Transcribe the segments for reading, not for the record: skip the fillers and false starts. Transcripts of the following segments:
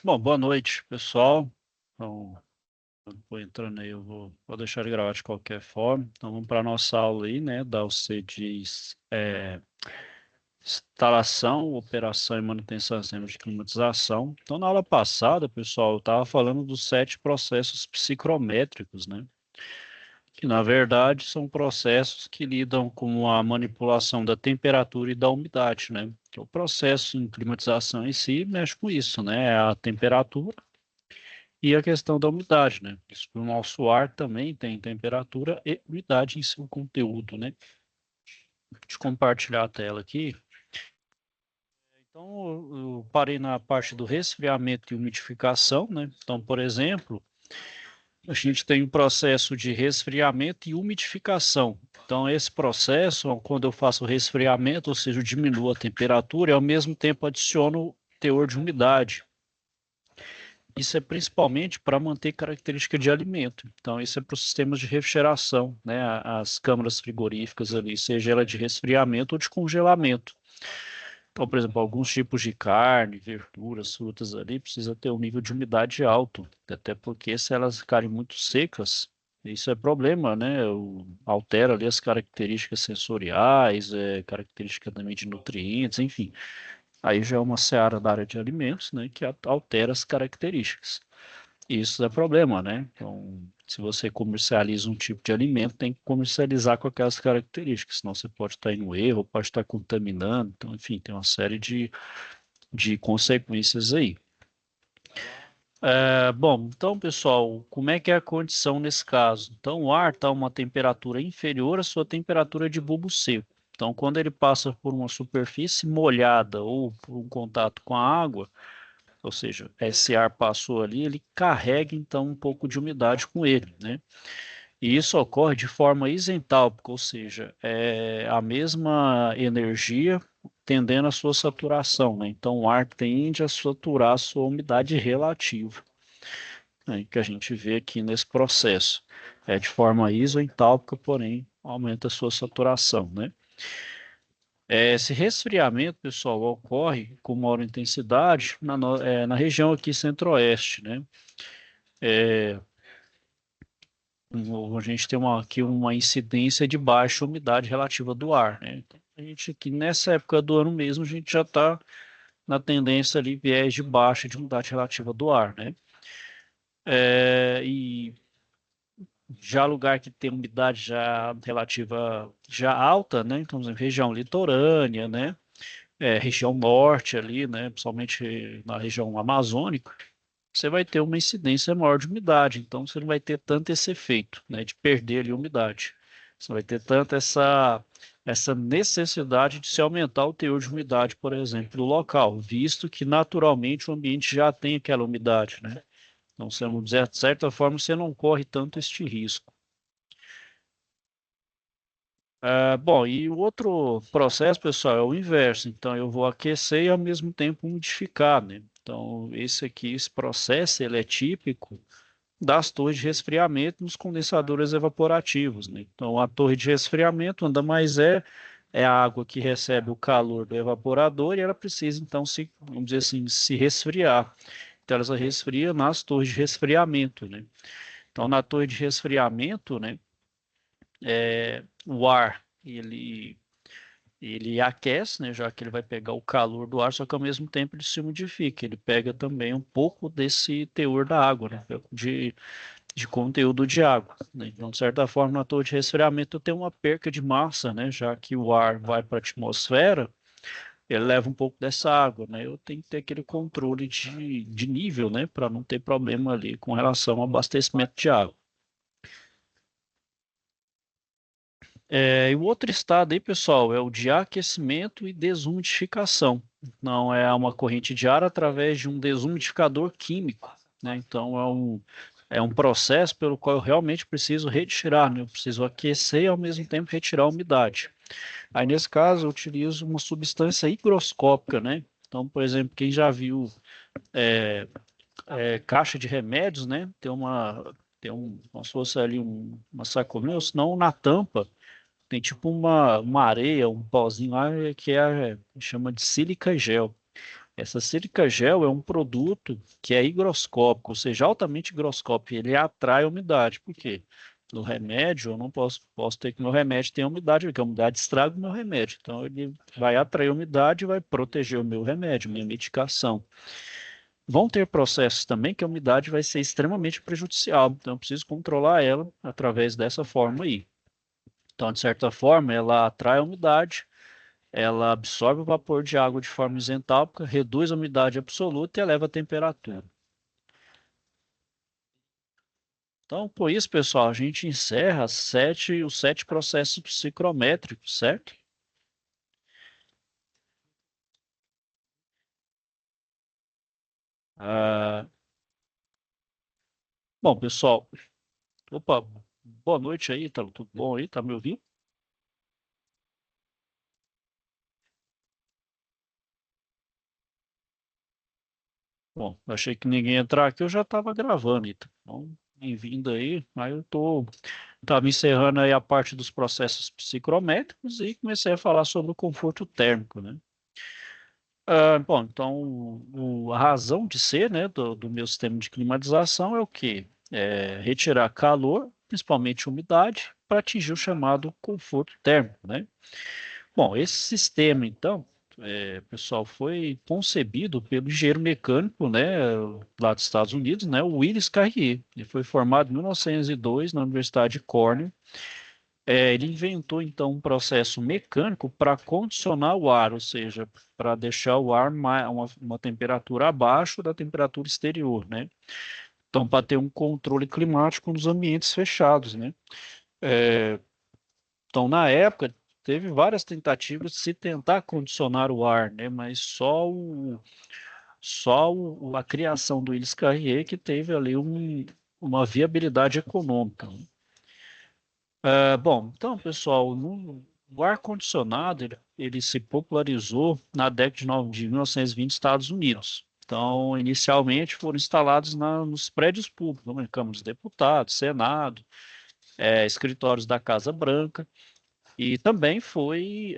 Bom, boa noite, pessoal. Então, eu vou entrando aí, eu vou deixar ele gravar de qualquer forma. Então, vamos para a nossa aula aí, né, da UC instalação, operação e manutenção de sistemas de climatização. Então, na aula passada, pessoal, eu estava falando dos 7 processos psicrométricos, né, que na verdade são processos que lidam com a manipulação da temperatura e da umidade, né. O processo em climatização em si mexe com isso, né, a temperatura e a questão da umidade, né? Isso, o nosso ar também tem temperatura e umidade em seu conteúdo, né? Deixa eu compartilhar a tela aqui. Então, eu parei na parte do resfriamento e umidificação, né? Então, por exemplo, a gente tem um processo de resfriamento e umidificação. Então, esse processo, quando eu faço o resfriamento, ou seja, eu diminuo a temperatura e ao mesmo tempo adiciono teor de umidade. Isso é principalmente para manter característica de alimento. Então, isso é para os sistemas de refrigeração, né? As câmaras frigoríficas ali, seja ela de resfriamento ou de congelamento. Então, por exemplo, alguns tipos de carne, verduras, frutas ali, precisa ter um nível de umidade alto, até porque se elas ficarem muito secas, isso é problema, né? Altera ali as características sensoriais, característica também de nutrientes, enfim. Aí já é uma seara da área de alimentos, né, que altera as características. Isso é problema, né? Então, se você comercializa um tipo de alimento, tem que comercializar com aquelas características, senão você pode estar indo erro, pode estar contaminando, então, enfim, tem uma série de consequências aí. Bom, então, pessoal, como é que é a condição nesse caso? Então, o ar está a uma temperatura inferior à sua temperatura de bulbo seco. Então, quando ele passa por uma superfície molhada ou por um contato com a água, ou seja, esse ar passou ali, ele carrega então um pouco de umidade com ele, né? E isso ocorre de forma isentálpica, ou seja, é a mesma energia tendendo à sua saturação, né? Então o ar tende a saturar a sua umidade relativa, né? Que a gente vê aqui nesse processo. É de forma isentálpica, porém aumenta a sua saturação, né? Esse resfriamento, pessoal, ocorre com maior intensidade na região aqui centro-oeste, né? A gente tem aqui uma incidência de baixa umidade relativa do ar, né? Então, a gente aqui nessa época do ano mesmo, a gente já está na tendência ali, viés de baixa de umidade relativa do ar, né? E já lugar que tem umidade já relativa já alta, né? Então, por exemplo, região litorânea, né? Região norte ali, né? Principalmente na região amazônica, você vai ter uma incidência maior de umidade, então você não vai ter tanto esse efeito, né, de perder ali umidade. Você não vai ter tanto essa necessidade de se aumentar o teor de umidade, por exemplo, do local, visto que naturalmente o ambiente já tem aquela umidade, né? Então, vamos dizer, de certa forma, você não corre tanto este risco. Bom, e o outro processo, pessoal, é o inverso. Então, eu vou aquecer e ao mesmo tempo umidificar, né? Então, esse processo, ele é típico das torres de resfriamento nos condensadores evaporativos, né? Então, a torre de resfriamento anda mais é a água que recebe o calor do evaporador e ela precisa, então, vamos dizer assim, se resfriar. Então, ela se resfria nas torres de resfriamento, né? Então, na torre de resfriamento, né, o ar, ele aquece, né, já que ele vai pegar o calor do ar, só que ao mesmo tempo ele se umidifica, ele pega também um pouco desse teor da água, né, de conteúdo de água, né? Então, de certa forma, na torre de resfriamento tem uma perca de massa, né, já que o ar vai para a atmosfera, ele leva um pouco dessa água, né? Eu tenho que ter aquele controle de nível, né, para não ter problema ali com relação ao abastecimento de água. E o outro estado aí, pessoal, é o de aquecimento e desumidificação. Não é uma corrente de ar através de um desumidificador químico, né? Então é um processo pelo qual eu realmente preciso retirar, né? Eu preciso aquecer e ao mesmo tempo retirar a umidade. Aí nesse caso eu utilizo uma substância higroscópica, né? Então, por exemplo, quem já viu caixa de remédios, né? Como se fosse ali uma sacolinha, ou senão na tampa tem tipo uma areia, um pozinho lá que chama de sílica gel. Essa sílica gel é um produto que é higroscópico, ou seja, altamente higroscópico. Ele atrai a umidade. Por quê? No remédio, eu não posso ter que meu remédio tenha umidade, porque a umidade estraga o meu remédio. Então, ele vai atrair a umidade e vai proteger o meu remédio, minha medicação. Vão ter processos também que a umidade vai ser extremamente prejudicial. Então, eu preciso controlar ela através dessa forma aí. Então, de certa forma, ela atrai a umidade, ela absorve o vapor de água de forma isentálpica, reduz a umidade absoluta e eleva a temperatura. Então, por isso, pessoal, a gente encerra os 7 processos psicométricos, certo? Ah, bom, pessoal, opa, boa noite aí, tá tudo bom aí? Tá me ouvindo? Bom, achei que ninguém ia entrar aqui, eu já estava gravando, então, bem-vindo aí, mas tava encerrando aí a parte dos processos psicométricos e comecei a falar sobre o conforto térmico, né? Bom, então a razão de ser, né, do meu sistema de climatização é o quê? É retirar calor, principalmente umidade, para atingir o chamado conforto térmico, né? Bom, esse sistema, então, pessoal, foi concebido pelo engenheiro mecânico, né, lá dos Estados Unidos, né, o Willis Carrier. Ele foi formado em 1902 na Universidade de Cornell. Ele inventou então um processo mecânico para condicionar o ar, ou seja, para deixar o ar uma temperatura abaixo da temperatura exterior, né? Então, para ter um controle climático nos ambientes fechados, né? Então, na época, teve várias tentativas de se tentar condicionar o ar, né? Mas a criação do Willis Carrier que teve ali uma viabilidade econômica, né? Bom, então, pessoal, o ar-condicionado ele se popularizou na década de 1920 nos Estados Unidos. Então, inicialmente foram instalados nos prédios públicos, como Câmara dos Deputados, Senado, escritórios da Casa Branca, e também foi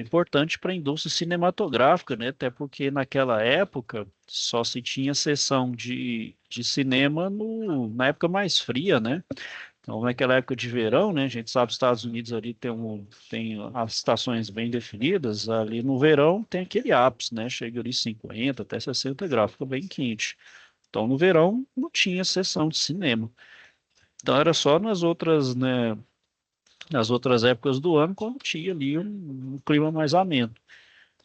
importante para a indústria cinematográfica, né? Até porque naquela época só se tinha sessão de cinema na época mais fria, né? Então, naquela época de verão, né, a gente sabe que os Estados Unidos ali tem as estações bem definidas, ali no verão tem aquele ápice, né, chega ali 50 até 60 graus, fica bem quente. Então, no verão não tinha sessão de cinema. Então, era só nas outras épocas do ano, quando tinha ali um clima mais ameno.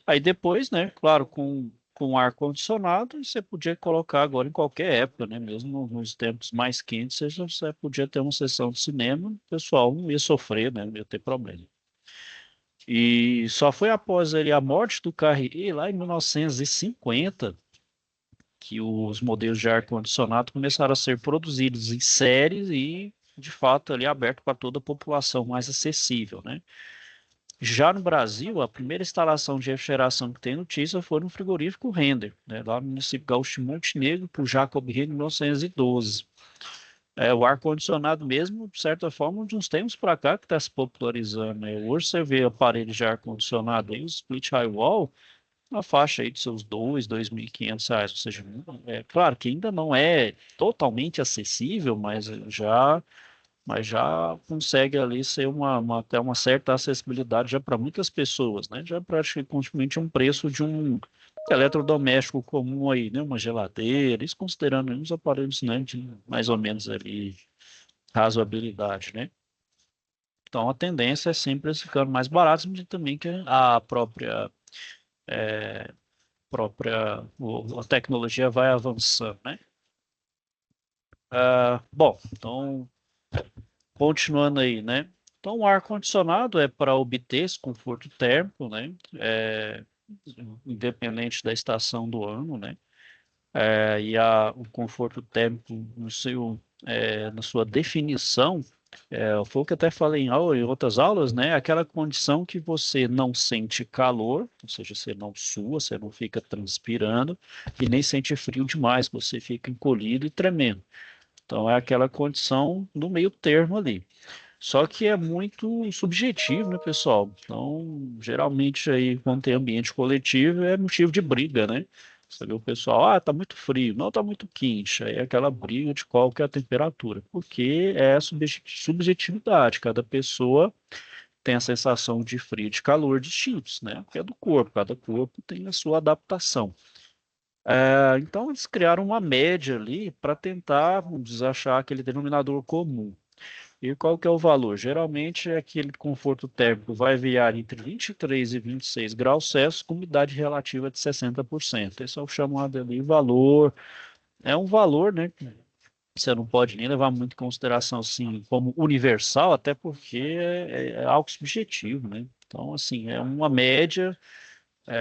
Aí depois, né, claro, com ar-condicionado, você podia colocar agora em qualquer época, né? Mesmo nos tempos mais quentes, você podia ter uma sessão de cinema, o pessoal não ia sofrer, né? Não ia ter problema. E só foi após a morte do Carrier, lá em 1950, que os modelos de ar-condicionado começaram a ser produzidos em séries e, de fato, ali aberto para toda a população, mais acessível, né? Já no Brasil, a primeira instalação de refrigeração que tem notícia foi no frigorífico Render, né, lá no município gaúcho de Montenegro, por Jacob Render, em 1912. O ar-condicionado mesmo, de certa forma, de uns tempos para cá que está se popularizando, né? Hoje você vê aparelhos de ar-condicionado aí, o split high wall, na faixa aí de seus R$ 2.500, ou seja, é claro que ainda não é totalmente acessível, mas já consegue ali ser até uma certa acessibilidade já para muitas pessoas, né? Já é praticamente um preço de um eletrodoméstico comum aí, né? Uma geladeira, isso considerando uns aparelhos, né, de mais ou menos ali razoabilidade, né? Então a tendência é sempre eles ficando mais baratos, mas também que a a tecnologia vai avançando, né? Bom, então continuando aí, né? Então, o ar-condicionado é para obter esse conforto térmico, né? Independente da estação do ano, né? O conforto térmico na sua definição, foi o que eu até falei em outras aulas, né? Aquela condição que você não sente calor, ou seja, você não sua, você não fica transpirando e nem sente frio demais, você fica encolhido e tremendo. Então, é aquela condição no meio termo ali. Só que é muito subjetivo, né, pessoal? Então, geralmente aí, quando tem ambiente coletivo, é motivo de briga, né? Você vê o pessoal, tá muito frio, não tá muito quente. Aí é aquela briga de qual que é a temperatura, porque é a subjetividade. Cada pessoa tem a sensação de frio e de calor distintos, né? Que é do corpo, cada corpo tem a sua adaptação. Então, eles criaram uma média ali para tentar, vamos dizer, achar aquele denominador comum. E qual que é o valor? Geralmente, aquele conforto térmico vai variar entre 23 e 26 graus Celsius com umidade relativa de 60%. Esse é o chamado ali valor. É um valor, né, que você não pode nem levar muito em consideração assim como universal, até porque é algo subjetivo, né? Então, assim, é uma média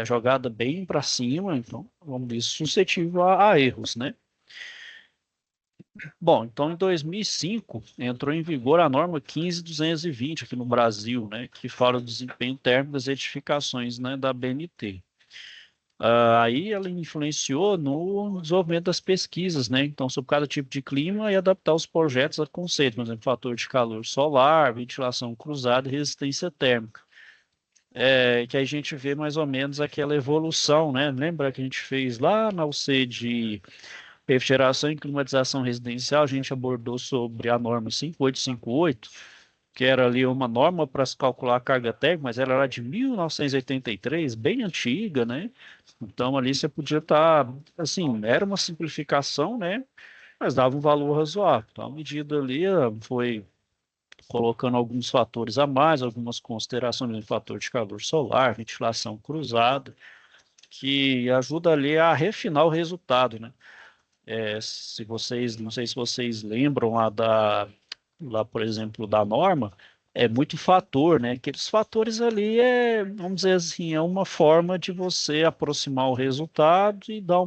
jogada bem para cima, então, vamos dizer, suscetível a erros, né? Bom, então em 2005 entrou em vigor a norma 15.220 aqui no Brasil, né, que fala do desempenho térmico das edificações, né, da BNT. Aí ela influenciou no desenvolvimento das pesquisas, né, então sobre cada tipo de clima e adaptar os projetos a conceitos, por exemplo, fator de calor solar, ventilação cruzada e resistência térmica. Que a gente vê mais ou menos aquela evolução, né? Lembra que a gente fez lá na UC de refrigeração e climatização residencial, a gente abordou sobre a norma 5858, que era ali uma norma para se calcular a carga térmica, mas ela era de 1983, bem antiga, né? Então ali você podia estar, assim, era uma simplificação, né? Mas dava um valor razoável. Então a medida ali foi colocando alguns fatores a mais, algumas considerações em fator de calor solar, ventilação cruzada, que ajuda ali a refinar o resultado, né? Se vocês, não sei se vocês lembram lá, por exemplo, da norma, é muito fator, né? Aqueles fatores ali vamos dizer assim, é uma forma de você aproximar o resultado e dar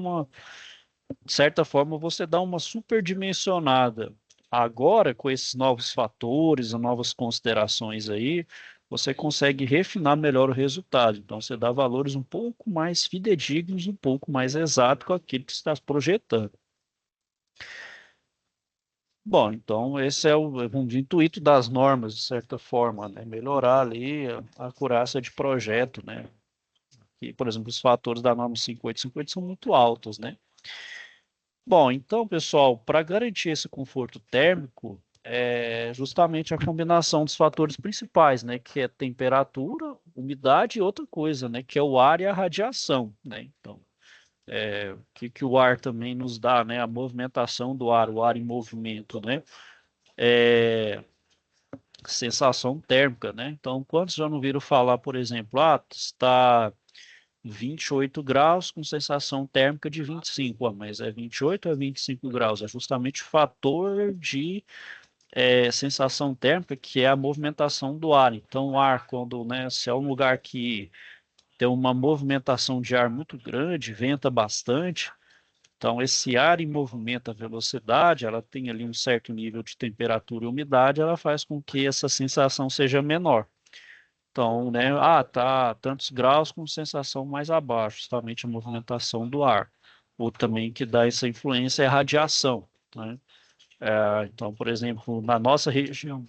de certa forma, você dá uma superdimensionada. Agora, com esses novos fatores, novas considerações aí, você consegue refinar melhor o resultado. Então, você dá valores um pouco mais fidedignos, um pouco mais exatos com aquilo que você está projetando. Bom, então esse é o intuito das normas, de certa forma, né? Melhorar ali a acurácia de projeto, né? E, por exemplo, os fatores da norma 5858 são muito altos, né? Bom, então, pessoal, para garantir esse conforto térmico, é justamente a combinação dos fatores principais, né? Que é temperatura, umidade e outra coisa, né? Que é o ar e a radiação, né? Então, o que o ar também nos dá, né? A movimentação do ar, o ar em movimento, né? É, sensação térmica, né? Então, quantos já não viram falar, por exemplo, está 28 graus com sensação térmica de 25, mas é 28 ou é 25 graus? É justamente o fator de sensação térmica, que é a movimentação do ar. Então, o ar, quando, né, se é um lugar que tem uma movimentação de ar muito grande, venta bastante, então esse ar em movimento, a velocidade, ela tem ali um certo nível de temperatura e umidade, ela faz com que essa sensação seja menor. Então, né, tá tantos graus com sensação mais abaixo, justamente a movimentação do ar. Ou também que dá essa influência é a radiação, né? Então, por exemplo, na nossa região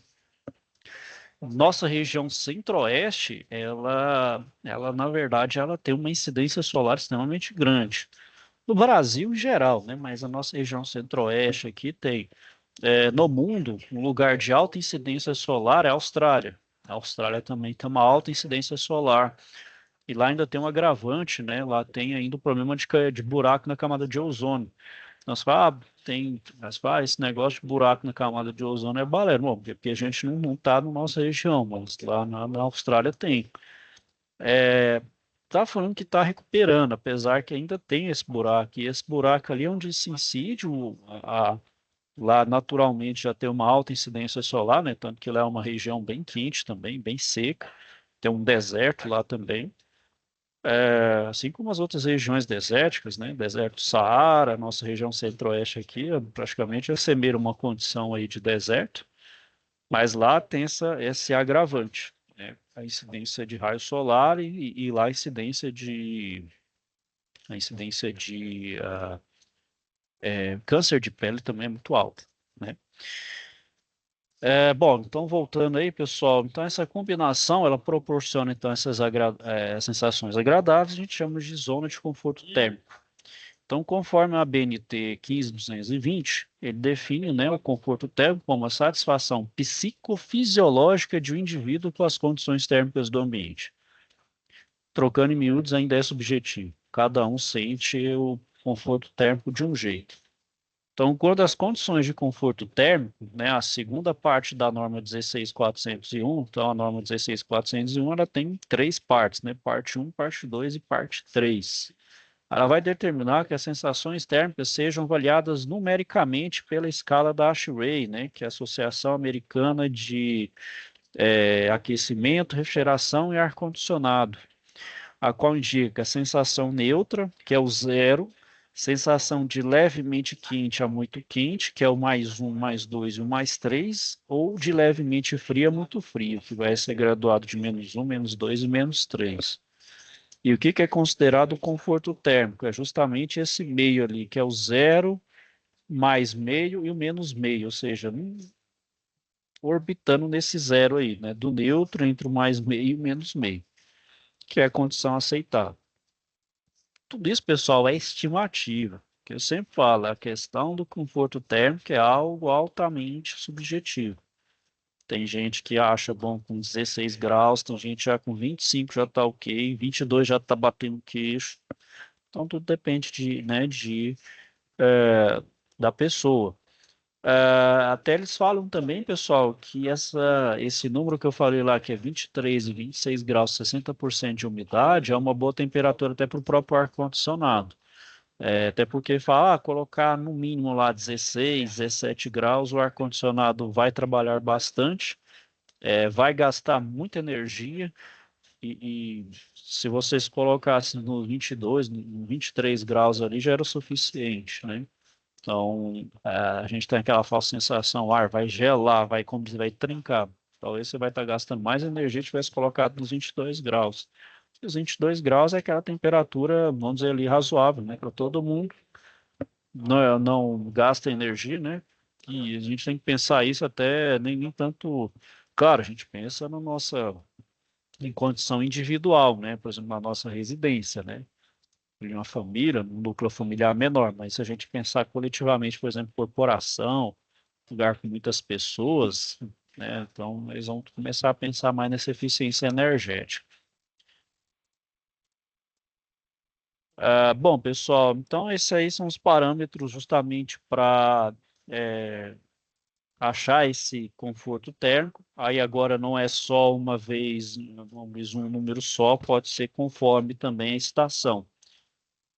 centro-oeste, ela, na verdade, ela tem uma incidência solar extremamente grande. No Brasil em geral, né? Mas a nossa região centro-oeste aqui tem, no mundo, um lugar de alta incidência solar é a Austrália. A Austrália também tem uma alta incidência solar. E lá ainda tem um agravante, né? Lá tem ainda o problema de buraco na camada de ozônio. Nós fala, esse negócio de buraco na camada de ozônio é balela. Bom, porque a gente não está na nossa região, mas lá na Austrália tem. Tá falando que está recuperando, apesar que ainda tem esse buraco. E esse buraco ali é onde se incide, lá naturalmente já tem uma alta incidência solar, né? Tanto que lá é uma região bem quente também, bem seca. Tem um deserto lá também. Assim como as outras regiões desérticas, né? Deserto do Saara, nossa região centro-oeste aqui, praticamente assemelha uma condição aí de deserto, mas lá tem esse agravante, né? A incidência de raio solar e lá a incidência de câncer de pele também é muito alta, né? Bom, então voltando aí, pessoal, então essa combinação, ela proporciona então essas sensações agradáveis, a gente chama de zona de conforto térmico. Então, conforme a BNT 15220, ele define, né, o conforto térmico como a satisfação psicofisiológica de um indivíduo com as condições térmicas do ambiente. Trocando em miúdos, ainda é subjetivo. Cada um sente o conforto térmico de um jeito. Então, quando as condições de conforto térmico, né, a segunda parte da norma 16.401, então a norma 16.401, ela tem três partes, né, parte 1, parte 2 e parte 3. Ela vai determinar que as sensações térmicas sejam avaliadas numericamente pela escala da ASHRAE, né, que é a Associação Americana de Aquecimento, Refrigeração e Ar-Condicionado, a qual indica a sensação neutra, que é o zero, sensação de levemente quente a muito quente, que é o mais um, mais dois e o mais três, ou de levemente frio a muito frio, que vai ser graduado de menos um, menos dois e menos três. E o que é considerado conforto térmico? É justamente esse meio ali, que é o zero, mais meio e o menos meio, ou seja, orbitando nesse zero aí, né? Do neutro entre o mais meio e o menos meio, que é a condição aceitável. Tudo isso, pessoal, é estimativa. Que eu sempre falo, a questão do conforto térmico é algo altamente subjetivo. Tem gente que acha bom com 16 graus, tem gente já com 25 já está ok, 22 já está batendo queixo. Então, tudo depende da pessoa. Até eles falam também, pessoal, que esse número que eu falei lá, que é 23 e 26 graus, 60% de umidade, é uma boa temperatura até para o próprio ar-condicionado. Até porque fala, colocar no mínimo lá 16, 17 graus, o ar-condicionado vai trabalhar bastante, vai gastar muita energia, e se vocês colocassem no 22, no 23 graus ali, já era o suficiente, né? Então, a gente tem aquela falsa sensação, o ar vai gelar, vai, como diz, vai trincar. Talvez você vai estar gastando mais energia se tivesse colocado nos 22 graus. Os 22 graus é aquela temperatura, vamos dizer ali, razoável, né? Para todo mundo, não gasta energia, né? E a gente tem que pensar isso até nem tanto. Claro, a gente pensa na nossa em condição individual, né? Por exemplo, na nossa residência, né? De uma família, um núcleo familiar menor, mas se a gente pensar coletivamente, por exemplo, corporação, lugar com muitas pessoas, né? Então eles vão começar a pensar mais nessa eficiência energética. Bom, pessoal, então esses aí são os parâmetros justamente para achar esse conforto térmico. Aí agora não é só uma vez, vamos um número só, pode ser conforme também a estação.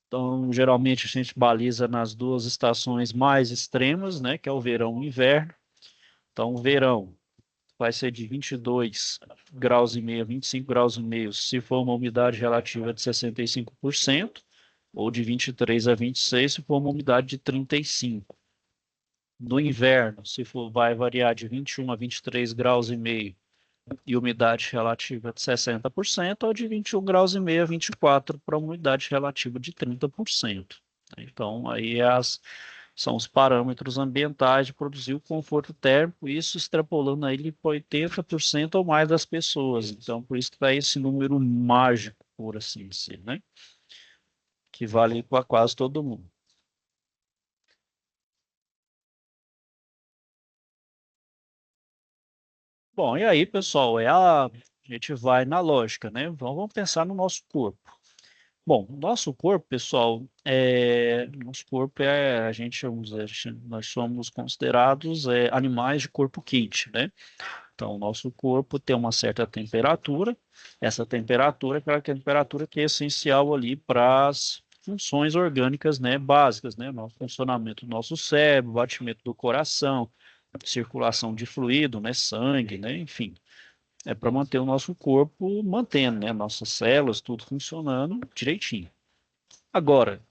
Então, geralmente a gente baliza nas duas estações mais extremas, né, que é o verão e o inverno. Então, o verão vai ser de 22 graus e meio a 25 graus e meio, se for uma umidade relativa de 65%, ou de 23 a 26, se for uma umidade de 35%. No inverno, se for, vai variar de 21 a 23 graus e meio e umidade relativa de 60%, ou de 21 graus e meio a 24 para umidade relativa de 30%. Então, aí são os parâmetros ambientais de produzir o conforto térmico, isso extrapolando ele para 80% ou mais das pessoas. Então, por isso que dá esse número mágico, por assim dizer, né? Que vale para quase todo mundo. Bom, e aí, pessoal, a gente vai na lógica, né? Vamos pensar no nosso corpo. Bom, nosso corpo, pessoal, nosso corpo a gente, vamos dizer, nós somos considerados animais de corpo quente, né? Então, o nosso corpo tem uma certa temperatura, essa temperatura é aquela temperatura que é essencial ali para as funções orgânicas, né, básicas, né? No funcionamento do nosso cérebro, batimento do coração, circulação de fluido, né, sangue, né, enfim, é para manter o nosso corpo mantendo, né, nossas células, tudo funcionando direitinho. Agora,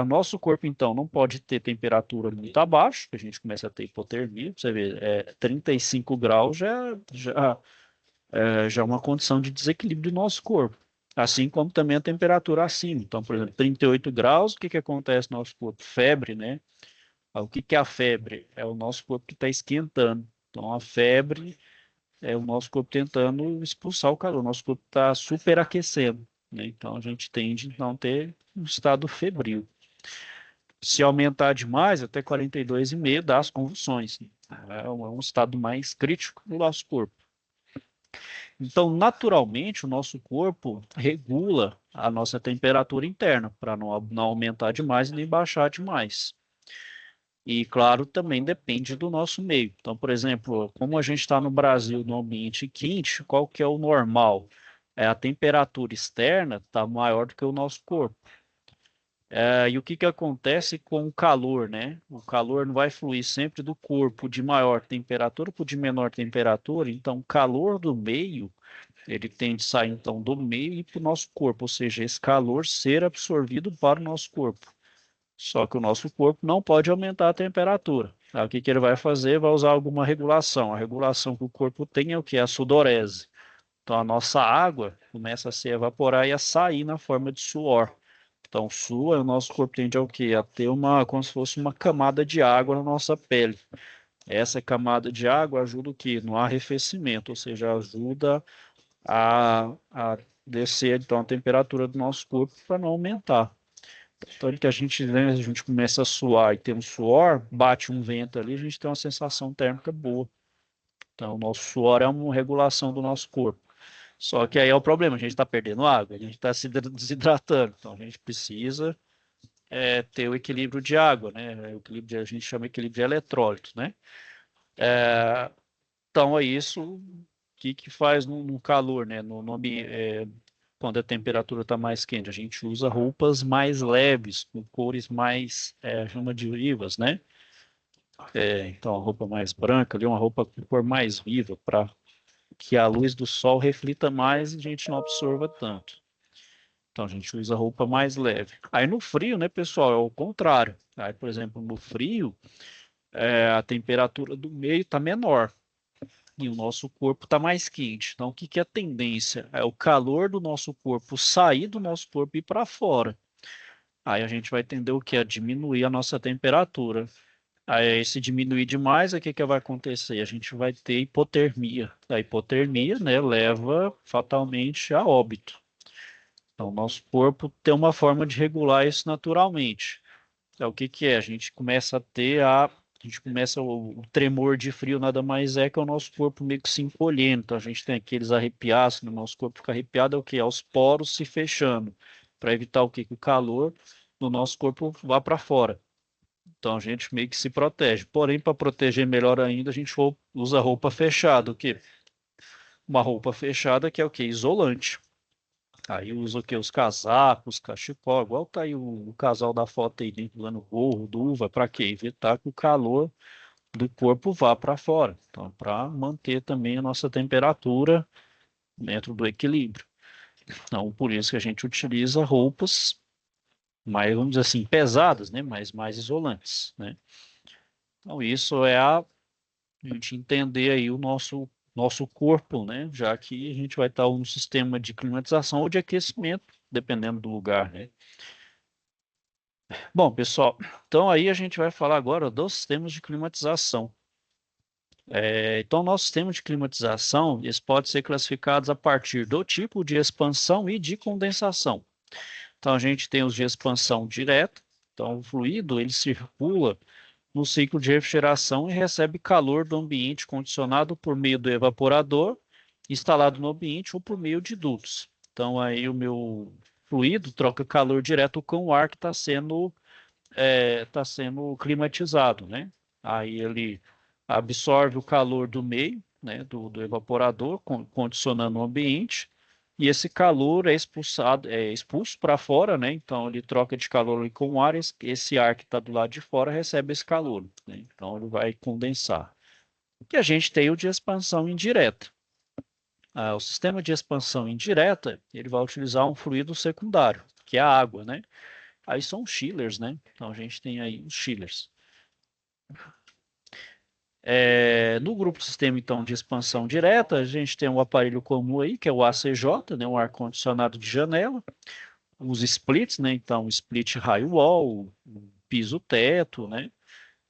o nosso corpo, então, não pode ter temperatura muito abaixo, que a gente começa a ter hipotermia. Você vê, 35 graus já é uma condição de desequilíbrio do nosso corpo. Assim como também a temperatura acima. Então, por exemplo, 38 graus, o que que acontece no nosso corpo? Febre, né? O que que é a febre? É o nosso corpo que está esquentando. Então, a febre é o nosso corpo tentando expulsar o calor. O nosso corpo está superaquecendo, né? Então, a gente tende a não ter um estado febril. Se aumentar demais, até 42,5 dá as convulsões. É um estado mais crítico do nosso corpo. Então, naturalmente, o nosso corpo regula a nossa temperatura interna, para não aumentar demais e nem baixar demais. E, claro, também depende do nosso meio. Então, por exemplo, como a gente está no Brasil, no ambiente quente, qual que é o normal? A temperatura externa está maior do que o nosso corpo. E o que que acontece com o calor, né? O calor não vai fluir sempre do corpo de maior temperatura para o de menor temperatura. Então, o calor do meio, ele tende a sair então do meio e para o nosso corpo, ou seja, esse calor ser absorvido para o nosso corpo. Só que o nosso corpo não pode aumentar a temperatura. Aí, o que que ele vai fazer? Vai usar alguma regulação. A regulação que o corpo tem é o que? A sudorese. Então, a nossa água começa a se evaporar e a sair na forma de suor. Então, sua, o nosso corpo tende ao quê? A ter como se fosse uma camada de água na nossa pele. Essa camada de água ajuda o quê? No arrefecimento, ou seja, ajuda a descer então a temperatura do nosso corpo para não aumentar. Então, que né, a gente começa a suar e tem um suor, bate um vento ali, a gente tem uma sensação térmica boa. Então, o nosso suor é uma regulação do nosso corpo. Só que aí é o problema, a gente está perdendo água, a gente está se desidratando. Então, a gente precisa ter o equilíbrio de água, né? O equilíbrio a gente chama de equilíbrio de eletrólitos, né? Então, é isso que faz no calor, né? Quando a temperatura está mais quente, a gente usa roupas mais leves, com cores mais chamativas, né? Então, a roupa mais branca, ali, uma roupa com cor mais viva, para que a luz do sol reflita mais e a gente não absorva tanto. Então, a gente usa roupa mais leve. Aí no frio, né, pessoal, é o contrário. Aí, por exemplo, no frio, a temperatura do meio está menor e o nosso corpo está mais quente. Então, o que que é a tendência? É o calor do nosso corpo sair do nosso corpo e ir para fora. Aí a gente vai tender o que? A diminuir a nossa temperatura. Aí, se diminuir demais, o que que vai acontecer? A gente vai ter hipotermia. A hipotermia, né, leva fatalmente a óbito. Então, o nosso corpo tem uma forma de regular isso naturalmente. Então, o que que é? A gente começa o tremor de frio, nada mais é que o nosso corpo meio que se encolhendo. Então, a gente tem aqueles arrepiaços, no nosso corpo fica arrepiado, é o que? É os poros se fechando, para evitar o que? Que o calor do nosso corpo vá para fora. Então, a gente meio que se protege. Porém, para proteger melhor ainda, a gente usa roupa fechada. O quê? Uma roupa fechada que é o quê? Isolante. Aí usa o quê? Os casacos, cachecol, igual tá aí o casal da foto aí, né? Usando gorro, luva, para quê? Evitar que o calor do corpo vá para fora. Então, para manter também a nossa temperatura dentro do equilíbrio. Então, por isso que a gente utiliza roupas mais, vamos dizer assim, pesadas, né? Mas mais isolantes, né? Então, isso é a gente entender aí o nosso corpo, né? Já que a gente vai estar no sistema de climatização ou de aquecimento, dependendo do lugar, né? Bom, pessoal, então aí a gente vai falar agora dos sistemas de climatização. Então, nossos sistemas de climatização, eles podem ser classificados a partir do tipo de expansão e de condensação. Então, a gente tem os de expansão direta. Então, o fluido, ele circula no ciclo de refrigeração e recebe calor do ambiente condicionado por meio do evaporador instalado no ambiente ou por meio de dutos. Então, aí o meu fluido troca calor direto com o ar que está sendo climatizado, né? Aí ele absorve o calor do meio, né, do evaporador, condicionando o ambiente, e esse calor é expulso para fora, né? Então ele troca de calor ali com o ar, esse ar que está do lado de fora recebe esse calor, né? Então ele vai condensar. E a gente tem o de expansão indireta. O sistema de expansão indireta, ele vai utilizar um fluido secundário, que é a água, né? Aí são os chillers, né? Então a gente tem aí os chillers. No grupo sistema então de expansão direta, a gente tem um aparelho comum aí, que é o ACJ, né? Um ar-condicionado de janela. Os splits, né? Então, split raio-wall, piso-teto, né?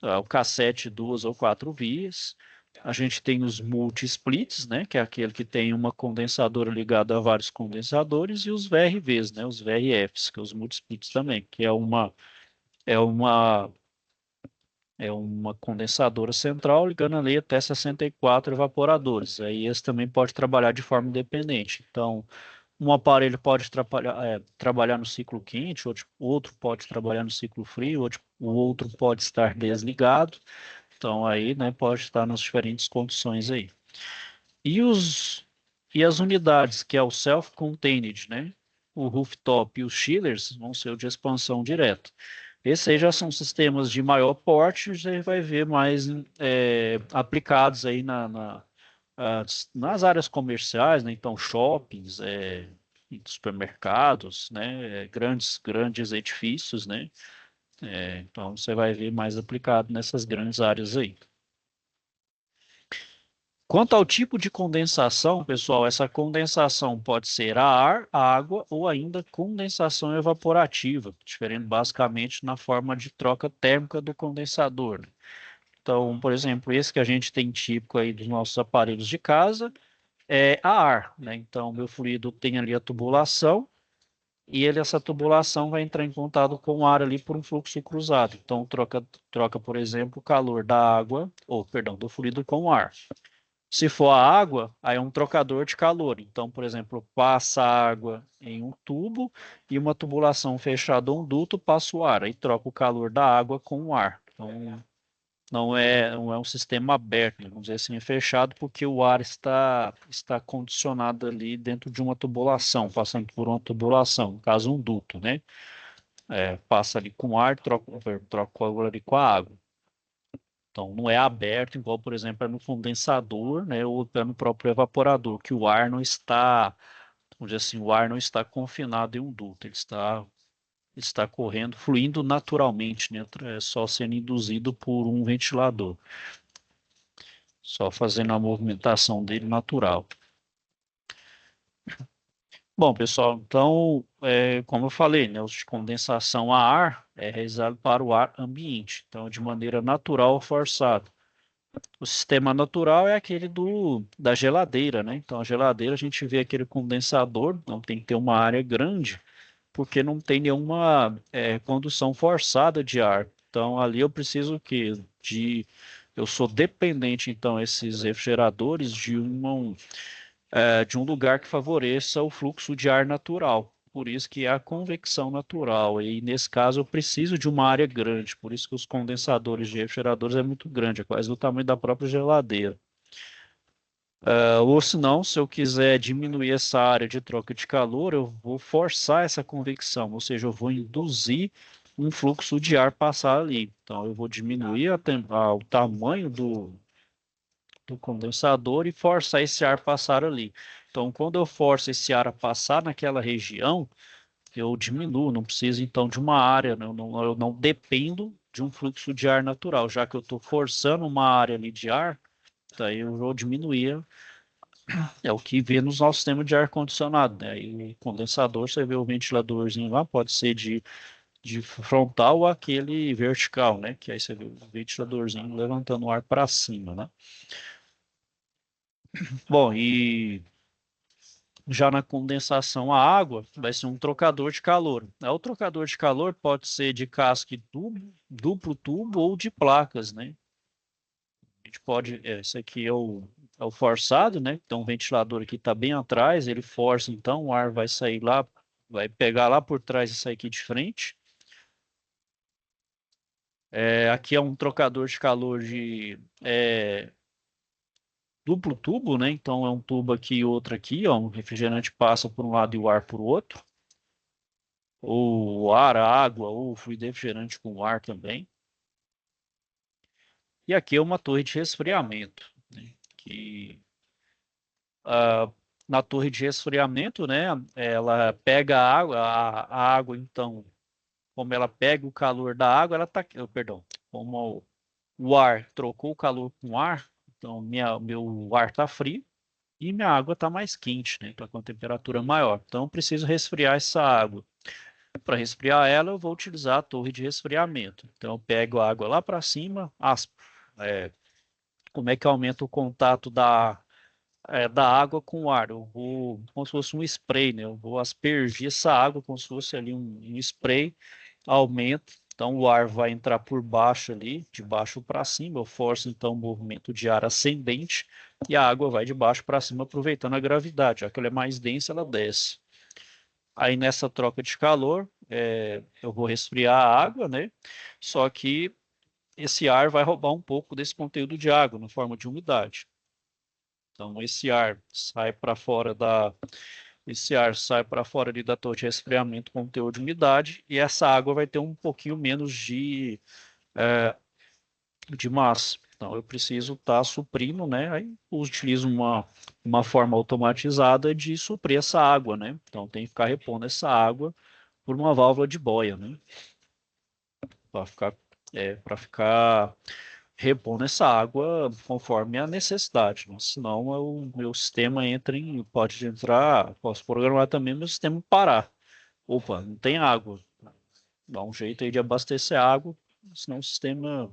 O cassete duas ou quatro vias. A gente tem os multi-splits, né? Que é aquele que tem uma condensadora ligada a vários condensadores, e os VRVs, né? Os VRFs, que é os multi-splits também, que é é uma, é uma condensadora central ligando ali até 64 evaporadores. Aí esse também pode trabalhar de forma independente. Então, um aparelho pode trabalhar no ciclo quente, outro pode trabalhar no ciclo frio, o outro pode estar desligado. Então aí, né, pode estar nas diferentes condições aí. E e as unidades, que é o self-contained, né? O rooftop e os chillers vão ser o de expansão direta. Esses aí já são sistemas de maior porte, você vai ver mais aplicados aí nas áreas comerciais, né? Então shoppings, supermercados, né? Grandes edifícios, né? Então você vai ver mais aplicado nessas grandes áreas aí. Quanto ao tipo de condensação, pessoal, essa condensação pode ser a ar, a água ou ainda condensação evaporativa, diferente basicamente na forma de troca térmica do condensador, né? Então, por exemplo, esse que a gente tem típico aí dos nossos aparelhos de casa é a ar, né? Então, meu fluido tem ali a tubulação e essa tubulação vai entrar em contato com o ar ali por um fluxo cruzado. Então, troca, por exemplo, o calor da água, ou perdão, do fluido com o ar. Se for a água, aí é um trocador de calor. Então, por exemplo, passa a água em um tubo e uma tubulação fechada, um duto, passa o ar. Aí troca o calor da água com o ar. Então, não é um sistema aberto, né? Vamos dizer assim, é fechado porque o ar está condicionado ali dentro de uma tubulação, passando por uma tubulação, no caso um duto, né? Passa ali com o ar, troca o ar ali com a água. Então, não é aberto, igual, por exemplo, é no condensador, né, ou é no próprio evaporador, que o ar não está, vamos dizer assim, o ar não está confinado em um duto, ele está correndo, fluindo naturalmente, né, só sendo induzido por um ventilador, só fazendo a movimentação dele natural. Bom, pessoal, então, como eu falei, né, os de condensação a ar é realizado para o ar ambiente, então, de maneira natural ou forçada. O sistema natural é aquele da geladeira, né? Então, a geladeira a gente vê aquele condensador, não tem que ter uma área grande, porque não tem nenhuma condução forçada de ar. Então, ali eu preciso que eu sou dependente, então, esses refrigeradores de um lugar que favoreça o fluxo de ar natural. Por isso que é a convecção natural. E nesse caso eu preciso de uma área grande. Por isso que os condensadores de refrigeradores é muito grande, é quase do tamanho da própria geladeira. Ou se não, se eu quiser diminuir essa área de troca de calor, eu vou forçar essa convecção, ou seja, eu vou induzir um fluxo de ar passar ali. Então, eu vou diminuir o tamanho do condensador e forçar esse ar passar ali. Então, quando eu forço esse ar a passar naquela região, eu diminuo, não preciso então de uma área, né? Eu não dependo de um fluxo de ar natural, já que eu estou forçando uma área ali de ar, daí eu vou diminuir, é o que vê nos nossos sistemas de ar-condicionado, né? E o condensador, você vê o ventiladorzinho lá, pode ser de frontal ou aquele vertical, né? Que aí você vê o ventiladorzinho levantando o ar para cima, né? Bom, e já na condensação a água, vai ser um trocador de calor. O trocador de calor pode ser de casco e tubo, duplo tubo ou de placas, né? A gente pode, esse aqui é o forçado, né? Então o ventilador aqui está bem atrás, ele força, então o ar vai sair lá, vai pegar lá por trás e sair aqui de frente. Aqui é um trocador de calor de duplo tubo, né? Então é um tubo aqui e outro aqui, ó. Um refrigerante passa por um lado e o ar por outro. Ou o ar, a água, ou fluido refrigerante com ar também. E aqui é uma torre de resfriamento, né? Que ah, na torre de resfriamento, né? Ela pega a água, então, como ela pega o calor da água, ela tá, perdão, como o ar trocou o calor com ar, então meu ar está frio e minha água está mais quente, né? Está com temperatura maior. Então, eu preciso resfriar essa água. Para resfriar ela, eu vou utilizar a torre de resfriamento. Então, eu pego a água lá para cima, é, como é que aumenta o contato da água com o ar? Eu vou, como se fosse um spray, né? Eu vou aspergir essa água como se fosse ali um spray, aumenta. Então, o ar vai entrar por baixo ali, de baixo para cima. Eu forço, então, o movimento de ar ascendente e a água vai de baixo para cima, aproveitando a gravidade. Já que ela é mais densa, ela desce. Aí, nessa troca de calor, eu vou resfriar a água, né? Só que esse ar vai roubar um pouco desse conteúdo de água, na forma de umidade. Então, esse ar sai para fora ali da torre de resfriamento com teor de umidade e essa água vai ter um pouquinho menos de massa. Então, eu preciso estar suprindo, né? Aí eu utilizo uma forma automatizada de suprir essa água, né? Então, tem que ficar repondo essa água por uma válvula de boia, né? Para ficar repondo essa água conforme a necessidade, né? Senão o meu sistema pode entrar, posso programar também meu sistema parar. Opa, não tem água. Dá um jeito aí de abastecer água, senão o sistema,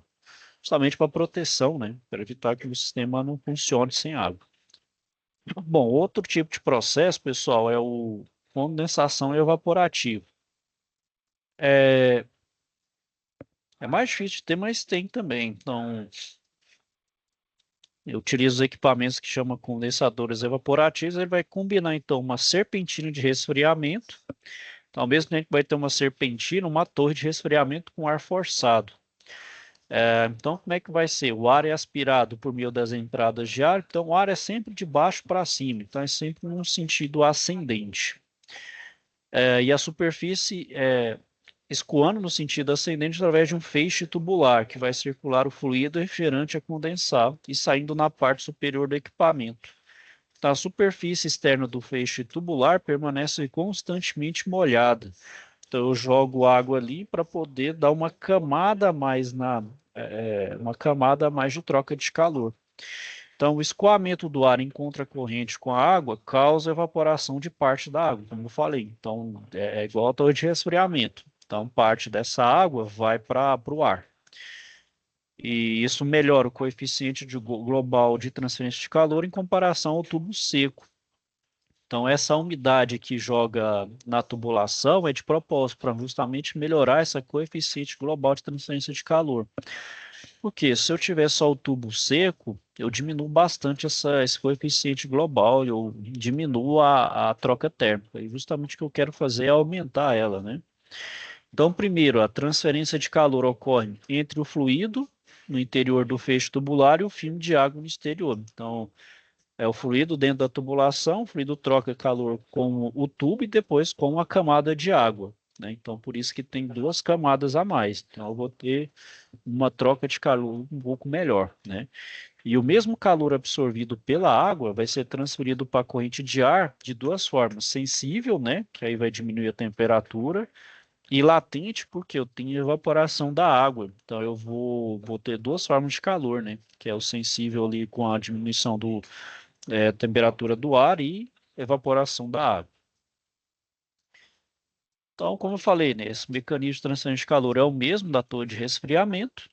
justamente para proteção, né? Para evitar que o sistema não funcione sem água. Bom, outro tipo de processo, pessoal, é o condensação evaporativa. É, é mais difícil de ter, mas tem também. Então, eu utilizo equipamentos que chamam condensadores evaporativos. Ele vai combinar, então, uma serpentina de resfriamento. Então, ao mesmo tempo, vai ter uma serpentina, uma torre de resfriamento com ar forçado. Então, como é que vai ser? O ar é aspirado por meio das entradas de ar, então o ar é sempre de baixo para cima, então é sempre num sentido ascendente. E a superfície escoando no sentido ascendente através de um feixe tubular, que vai circular o fluido refrigerante a condensar e saindo na parte superior do equipamento. Então, a superfície externa do feixe tubular permanece constantemente molhada. Então, eu jogo água ali para poder dar uma camada a mais uma camada a mais de troca de calor. Então, o escoamento do ar em contracorrente com a água causa evaporação de parte da água, como eu falei. Então, é igual a torre de resfriamento. Então, parte dessa água vai para o ar. E isso melhora o coeficiente global de transferência de calor em comparação ao tubo seco. Então, essa umidade que joga na tubulação é de propósito, para justamente melhorar essa coeficiente global de transferência de calor. Porque se eu tiver só o tubo seco, eu diminuo bastante esse coeficiente global, eu diminuo a troca térmica. E justamente o que eu quero fazer é aumentar ela, né? Então, primeiro, a transferência de calor ocorre entre o fluido no interior do feixe tubular e o fio de água no exterior. Então, é o fluido dentro da tubulação, o fluido troca calor com o tubo e depois com a camada de água, né? Então, por isso que tem duas camadas a mais. Então, eu vou ter uma troca de calor um pouco melhor, né? E o mesmo calor absorvido pela água vai ser transferido para a corrente de ar de duas formas: sensível, né? Que aí vai diminuir a temperatura, e latente, porque eu tenho evaporação da água. Então, eu vou ter duas formas de calor, né? Que é o sensível ali com a diminuição temperatura do ar e evaporação da água. Então, como eu falei, né, esse mecanismo de transferência de calor é o mesmo da torre de resfriamento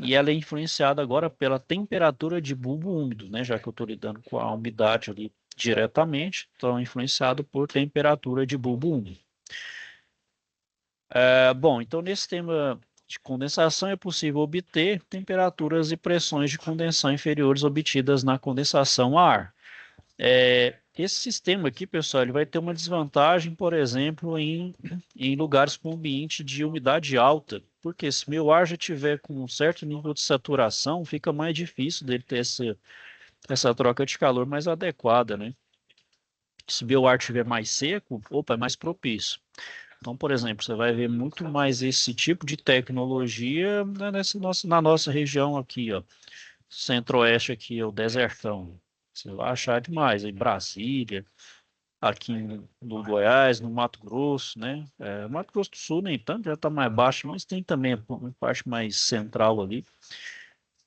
e ela é influenciada agora pela temperatura de bulbo úmido, né, já que eu estou lidando com a umidade ali diretamente, então é influenciado por temperatura de bulbo úmido. Bom, então nesse tema de condensação é possível obter temperaturas e pressões de condensação inferiores obtidas na condensação a ar. Esse sistema aqui, pessoal, ele vai ter uma desvantagem, por exemplo, em lugares com ambiente de umidade alta, porque se meu ar já tiver com um certo nível de saturação, fica mais difícil dele ter essa troca de calor mais adequada, né? Se meu ar tiver mais seco, opa, é mais propício. Então, por exemplo, você vai ver muito mais esse tipo de tecnologia na nossa região aqui, ó, centro-oeste aqui, o desertão. Você vai achar demais em Brasília, aqui no Goiás, no Mato Grosso, né? Mato Grosso do Sul nem tanto, já está mais baixo, mas tem também uma parte mais central ali.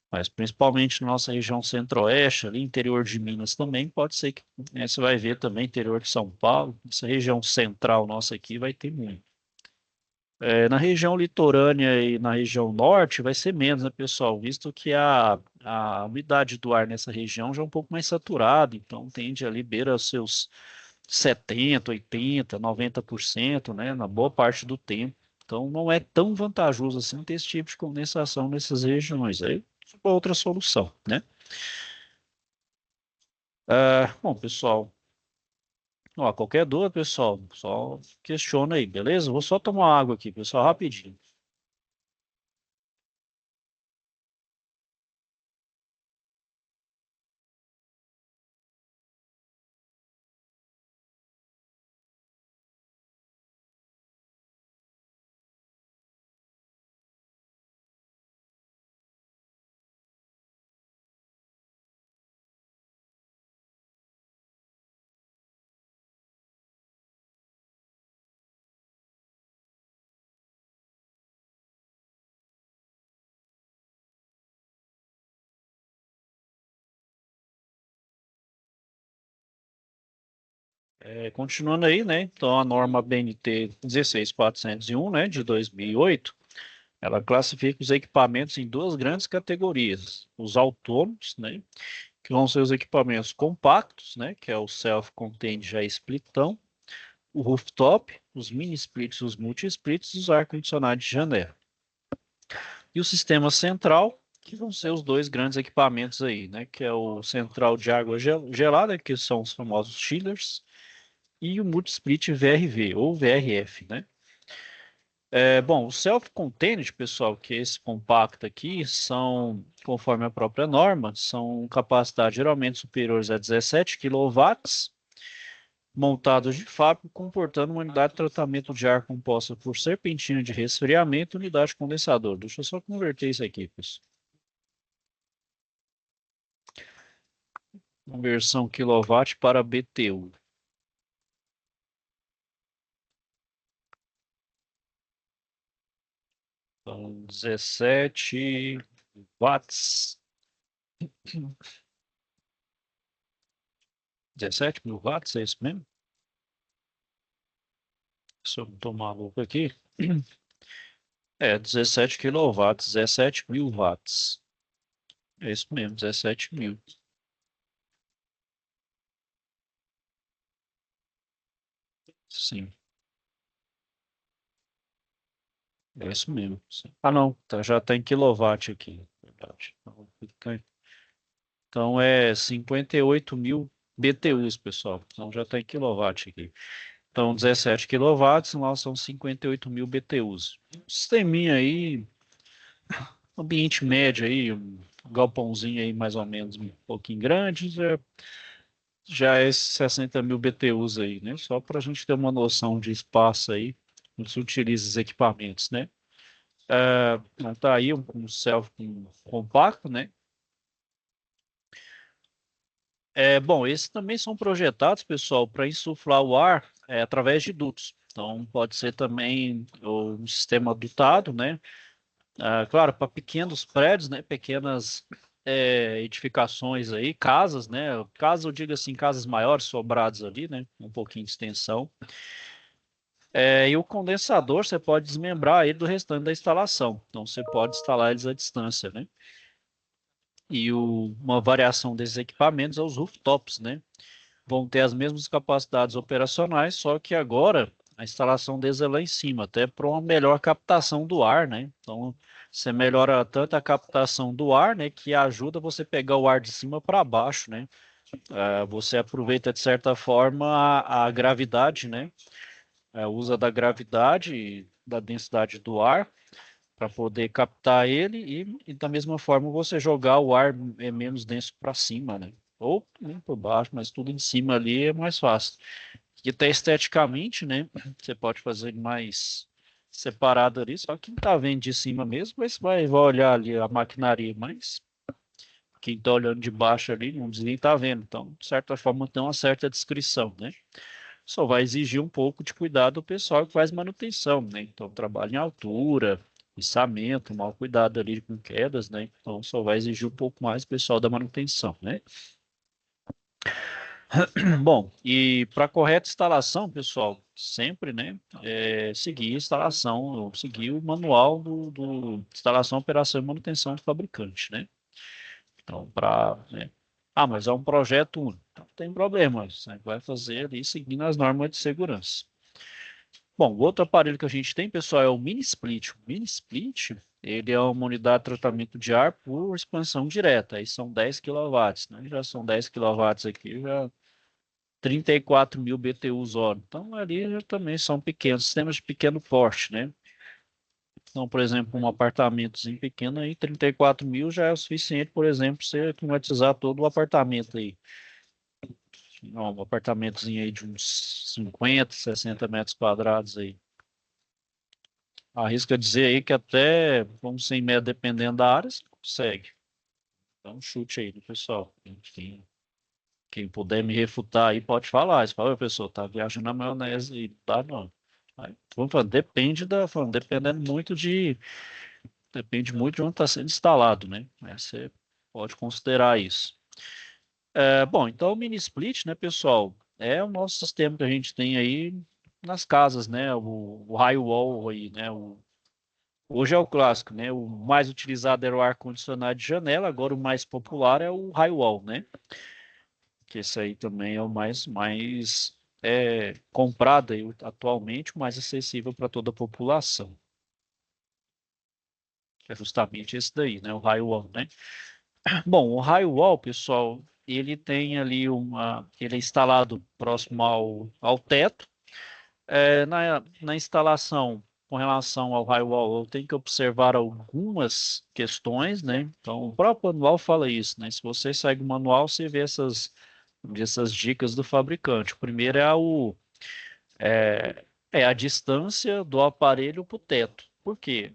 Mas principalmente na nossa região centro-oeste, ali interior de Minas também, pode ser que você vai ver também interior de São Paulo, essa região central nossa aqui vai ter muito. Na região litorânea e na região norte vai ser menos, né, pessoal? Visto que a umidade do ar nessa região já é um pouco mais saturada, então tende ali beira os seus 70, 80, 90%, né, na boa parte do tempo. Então, não é tão vantajoso assim ter esse tipo de condensação nessas regiões. Aí, outra solução, né? Bom, pessoal, ó, qualquer dúvida, pessoal, só questiona aí, beleza? Vou só tomar água aqui, pessoal, rapidinho. Continuando aí, né? Então, a norma BNT 16401, né, de 2008, ela classifica os equipamentos em duas grandes categorias: os autônomos, né, que vão ser os equipamentos compactos, né, que é o self-contained já splitão, o rooftop, os mini splits, os multi splits e os ar-condicionados de janela. E o sistema central, que vão ser os dois grandes equipamentos aí, né, que é o central de água gelada, que são os famosos chillers, e o multi-split VRV ou VRF, né? Bom, o self-contained, pessoal, que é esse compacto aqui, são, conforme a própria norma, são capacidades geralmente superiores a 17 quilowatts, montados de fábrica, comportando uma unidade de tratamento de ar composta por serpentina de resfriamento e unidade condensadora. Deixa eu só converter isso aqui, pessoal. Conversão quilowatt para BTU. Então, 17 watts. 17 mil watts, é isso mesmo? Se eu não tô maluco aqui. 17 quilowatts, 17 mil watts. É isso mesmo, 17 mil. Sim, é isso mesmo. Sim. Ah, não, tá, já está em quilowatt aqui. Verdade. Então é 58 mil BTUs, pessoal. Então já está em quilowatt aqui. Então 17 quilowatts, lá são 58 mil BTUs. Sisteminha aí, ambiente médio aí, um galpãozinho aí mais ou menos um pouquinho grande, já é esses 60 mil BTUs aí, né? Só para a gente ter uma noção de espaço aí, como se utiliza os equipamentos, né? Tá aí um self compacto, né? Bom, esses também são projetados, pessoal, para insuflar o ar através de dutos. Então, pode ser também um sistema dutado, né? Claro, para pequenos prédios, né? Pequenas edificações aí, casas, né? Casas, eu digo assim, casas maiores, sobrados ali, né? Um pouquinho de extensão. E o condensador, você pode desmembrar ele do restante da instalação. Então, você pode instalar eles à distância, né? E uma variação desses equipamentos é os rooftops, né? Vão ter as mesmas capacidades operacionais, só que agora a instalação deles é lá em cima, até para uma melhor captação do ar, né? Então, você melhora tanto a captação do ar, né? Que ajuda você pegar o ar de cima para baixo, né? Você aproveita, de certa forma, a gravidade, né? Usa da gravidade e da densidade do ar para poder captar ele e da mesma forma você jogar o ar menos denso para cima, né? Ou nem por baixo, mas tudo em cima ali é mais fácil. E até esteticamente, né? Você pode fazer mais separado ali, só quem tá vendo de cima mesmo vai olhar ali a maquinaria, mas quem tá olhando de baixo ali, não nem tá vendo. Então, de certa forma, tem uma certa descrição, né? Só vai exigir um pouco de cuidado do pessoal que faz manutenção, né? Então, trabalho em altura, içamento, mal cuidado ali com quedas, né? Então, só vai exigir um pouco mais do pessoal da manutenção, né? Bom, e para correta instalação, pessoal, sempre, né, seguir a instalação, seguir o manual do instalação, operação e manutenção do fabricante, né? Então, mas é um projeto único, então, não tem problema, você vai fazer ali seguindo as normas de segurança. Bom, o outro aparelho que a gente tem, pessoal, é o mini split. O mini split, ele é uma unidade de tratamento de ar por expansão direta. Aí são 10 kW, né? Já são 10 kW aqui, já 34 mil BTUs hora. Então, ali já também são pequenos, sistemas de pequeno porte, né? Então, por exemplo, um apartamentozinho pequeno aí, 34 mil já é o suficiente, por exemplo, para você climatizar todo o apartamento aí. Um apartamentozinho aí de uns 50, 60 metros quadrados aí. Arrisca dizer aí que até, vamos ser em média, dependendo da área, você consegue. Dá um chute aí do pessoal. Quem puder me refutar aí, pode falar. Você fala, "Ô, pessoal, tá viajando na maionese e não tá não." Aí, vamos falar, falando, depende muito de onde está sendo instalado, né? Aí você pode considerar isso. Bom, então o mini split, né, pessoal, é o nosso sistema que a gente tem aí nas casas, né? O high wall aí, né? Hoje é o clássico, né? O mais utilizado era o ar-condicionado de janela, agora o mais popular é o high wall, né? Que esse aí também é o mais comprado aí, atualmente, o mais acessível para toda a população. É justamente esse daí, né? O high wall, né? Bom, o high wall, pessoal, ele tem ali ele é instalado próximo ao teto. Na instalação, com relação ao high wall, eu tenho que observar algumas questões, né? Então, o próprio manual fala isso, né? Se você segue o manual, você vê essas dicas do fabricante. O primeiro é a distância do aparelho para o teto. Por quê?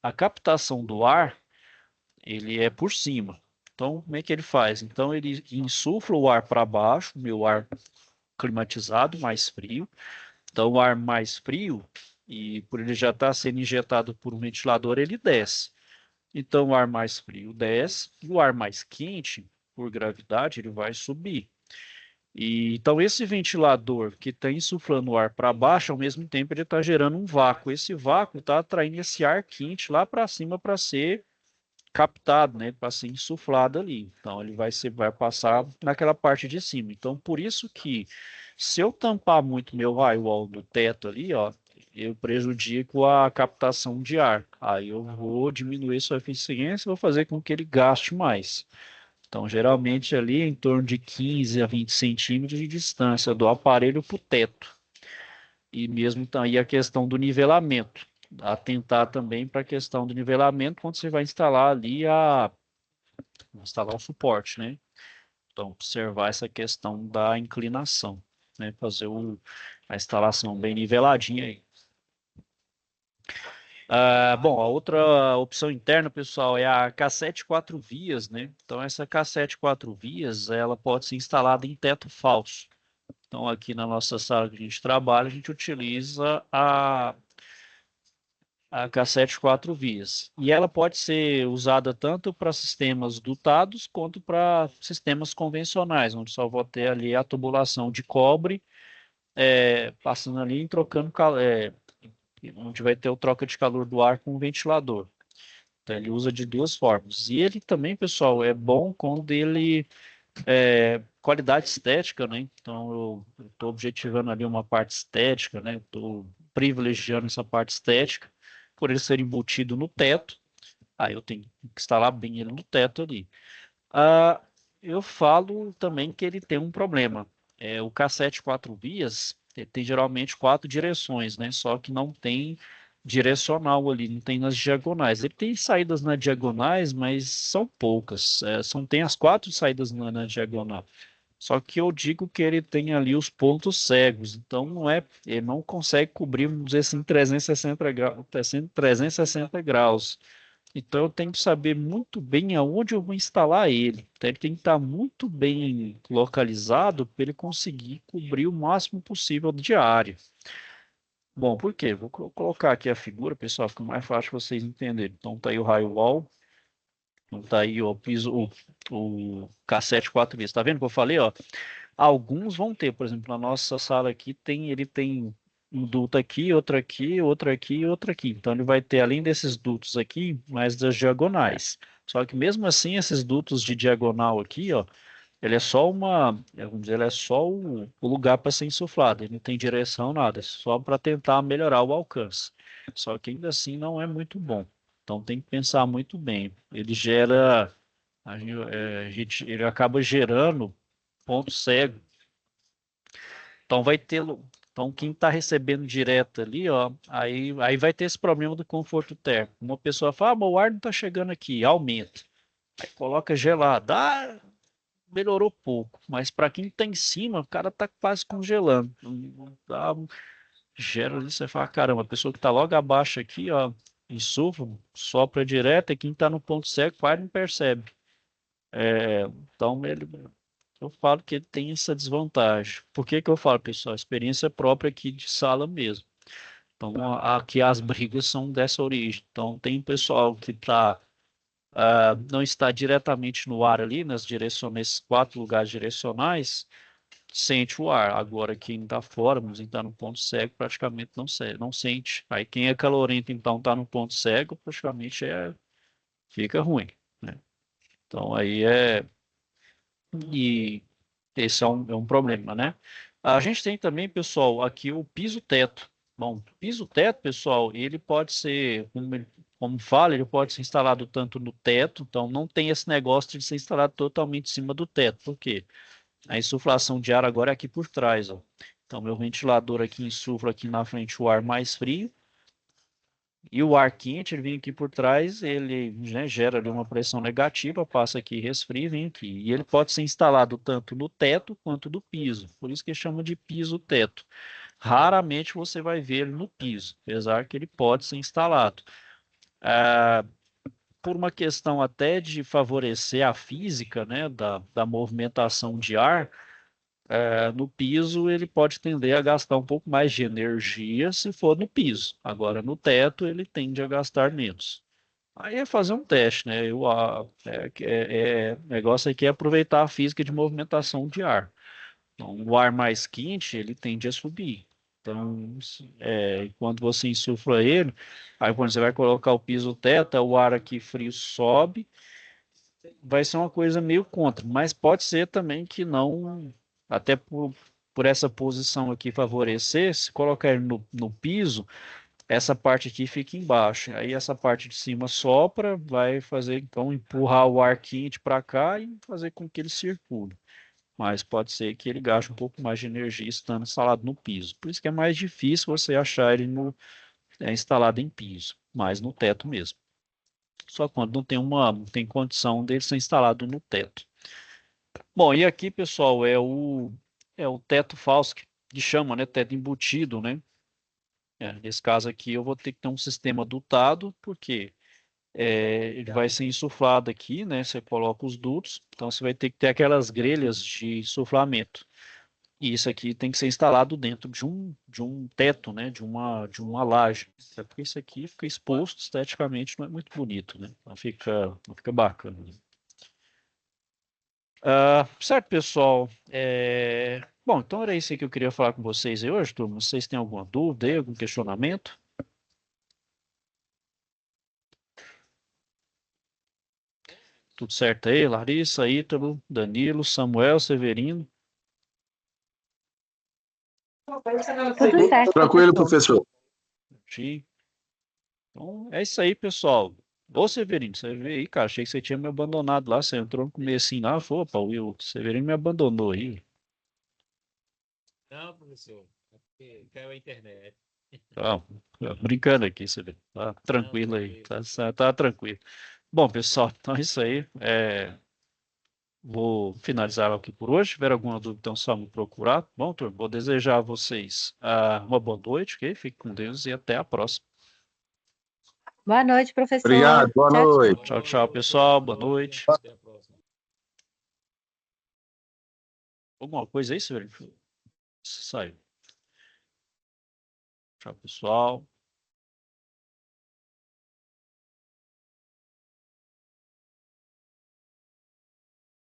A captação do ar, ele é por cima. Então, como é que ele faz? Então, ele insufla o ar para baixo, o meu ar climatizado, mais frio. Então, o ar mais frio, e por ele já estar sendo injetado por um ventilador, ele desce. Então, o ar mais frio desce, e o ar mais quente, por gravidade, ele vai subir. Então, esse ventilador que está insuflando o ar para baixo, ao mesmo tempo, ele está gerando um vácuo. Esse vácuo está atraindo esse ar quente lá para cima para ser captado, né, para ser insuflado ali. Então ele vai passar naquela parte de cima. Então por isso que se eu tampar muito meu drywall do teto ali, ó, eu prejudico a captação de ar. Aí eu vou diminuir sua eficiência, vou fazer com que ele gaste mais. Então, geralmente ali em torno de 15 a 20 centímetros de distância do aparelho para o teto. E mesmo aí a questão do nivelamento. Atentar também para a questão do nivelamento quando você vai instalar ali instalar o suporte, né? Então, observar essa questão da inclinação, né? Fazer a instalação bem niveladinha aí. Bom, a outra opção interna, pessoal, é a cassete 4 vias, né? Então, essa cassete 4 vias, ela pode ser instalada em teto falso. Então, aqui na nossa sala que a gente trabalha, a gente utiliza a cassete 4 vias. E ela pode ser usada tanto para sistemas dutados quanto para sistemas convencionais, onde só vou ter ali a tubulação de cobre passando ali e trocando, onde vai ter o troca de calor do ar com o ventilador. Então ele usa de duas formas. E ele também, pessoal, é bom quando ele qualidade estética, né? Então eu estou objetivando ali uma parte estética, né? Estou privilegiando essa parte estética por ele ser embutido no teto. Aí eu tenho que instalar bem ele no teto ali. Ah, eu falo também que ele tem um problema. O cassete 4 vias, ele tem geralmente quatro direções, né? Só que não tem direcional ali, não tem nas diagonais. Ele tem saídas nas diagonais, mas são poucas. Tem as quatro saídas na diagonal. Só que eu digo que ele tem ali os pontos cegos, então ele não consegue cobrir, vamos dizer assim, 360 graus, 360 graus. Então eu tenho que saber muito bem aonde eu vou instalar ele. Então, ele tem que estar muito bem localizado para ele conseguir cobrir o máximo possível de área. Bom, por quê? Vou colocar aqui a figura, pessoal, fica mais fácil vocês entenderem. Então tá aí o raio wall, então tá aí ó, o piso, o cassete 4 vezes. Tá vendo que eu falei, ó? Alguns vão ter, por exemplo, na nossa sala aqui ele tem um duto aqui, outro aqui, outro aqui e outro aqui. Então ele vai ter, além desses dutos aqui, mais das diagonais. Só que mesmo assim, esses dutos de diagonal aqui, ó, ele é só vamos dizer, ele é só o lugar para ser insuflado, ele não tem direção, nada, é só para tentar melhorar o alcance. Só que ainda assim não é muito bom. Então tem que pensar muito bem. Ele gera, ele acaba gerando ponto cego. Então vai ter, então quem está recebendo direto ali, ó, aí vai ter esse problema do conforto térmico. Uma pessoa fala, ah, mas o ar não está chegando aqui, aumenta. Aí coloca gelado. Ah, melhorou pouco, mas para quem está em cima, o cara está quase congelando. Tá, gera ali, você fala, caramba, a pessoa que está logo abaixo aqui, ó, insufla, sopra direto, e quem está no ponto cego quase não percebe. Então, eu falo que ele tem essa desvantagem. Por que que eu falo, pessoal? Experiência própria aqui de sala mesmo. Então, aqui as brigas são dessa origem. Então, tem pessoal que não está diretamente no ar ali, nesses 4 lugares direcionais, sente o ar. Agora, quem está fora, mas está no ponto cego, praticamente não sente. Aí, quem é calorento, então, está no ponto cego, praticamente fica ruim, né? Então, aí e esse é um problema, né? A gente tem também, pessoal, aqui o piso-teto. Bom, piso-teto, pessoal, ele pode ser, como fala, ele pode ser instalado tanto no teto, então não tem esse negócio de ser instalado totalmente em cima do teto. Por quê? A insuflação de ar agora é aqui por trás, ó. Então, meu ventilador aqui insufla aqui na frente o ar mais frio, e o ar quente, ele vem aqui por trás, ele, né, gera ali uma pressão negativa, passa aqui, resfria e vem aqui. E ele pode ser instalado tanto no teto quanto no piso. Por isso que chama de piso-teto. Raramente você vai ver ele no piso, apesar que ele pode ser instalado. Ah, por uma questão até de favorecer a física, né, da movimentação de ar, no piso ele pode tender a gastar um pouco mais de energia se for no piso. Agora, no teto, ele tende a gastar menos. Aí é fazer um teste, né? O negócio aqui é aproveitar a física de movimentação de ar. Então, o ar mais quente, ele tende a subir. Então, quando você insufla ele, aí quando você vai colocar o piso teto, o ar aqui frio sobe, vai ser uma coisa meio contra, mas pode ser também que não, até por essa posição aqui favorecer, se colocar ele no piso, essa parte aqui fica embaixo. Aí essa parte de cima sopra, vai fazer então empurrar o ar quente para cá e fazer com que ele circule. Mas pode ser que ele gaste um pouco mais de energia estando instalado no piso. Por isso que é mais difícil você achar ele instalado em piso, mas no teto mesmo. Só quando não tem condição dele ser instalado no teto. Bom, e aqui, pessoal, é o teto falso que chama, né? Teto embutido, né? Nesse caso aqui, eu vou ter que ter um sistema dutado, porque ele vai ser insuflado aqui, né? Você coloca os dutos, então você vai ter que ter aquelas grelhas de insuflamento. E isso aqui tem que ser instalado dentro de um teto, né? De uma laje. É porque isso aqui fica exposto esteticamente, não é muito bonito, né? Não fica bacana. Certo, pessoal. Bom, então era isso aí que eu queria falar com vocês aí hoje, turma. Vocês têm alguma dúvida aí, algum questionamento? Tudo certo aí? Larissa, Ítalo, Danilo, Samuel, Severino. Tudo certo, Tranquilo, professor. professor. Gi. Então, é isso aí, pessoal. Ô, Severino, você veio aí, cara. Achei que você tinha me abandonado lá. Você entrou no comecinho lá. Falou, opa, o Severino me abandonou aí. Não, professor, é porque caiu a internet. Tá, brincando aqui, Severino. Tá Não, tranquilo aí. tranquilo. Tá tranquilo. Bom, pessoal, então é isso aí. Vou finalizar aqui por hoje. Se tiver alguma dúvida, então só me procurar. Bom, turma, vou desejar a vocês uma boa noite, ok? Fique com Deus e até a próxima. Boa noite, professor. Obrigado, boa Tchau, tchau. noite. Tchau, tchau, pessoal. Boa noite. Até a próxima. Alguma coisa aí, Severino? Saiu. Tchau, pessoal.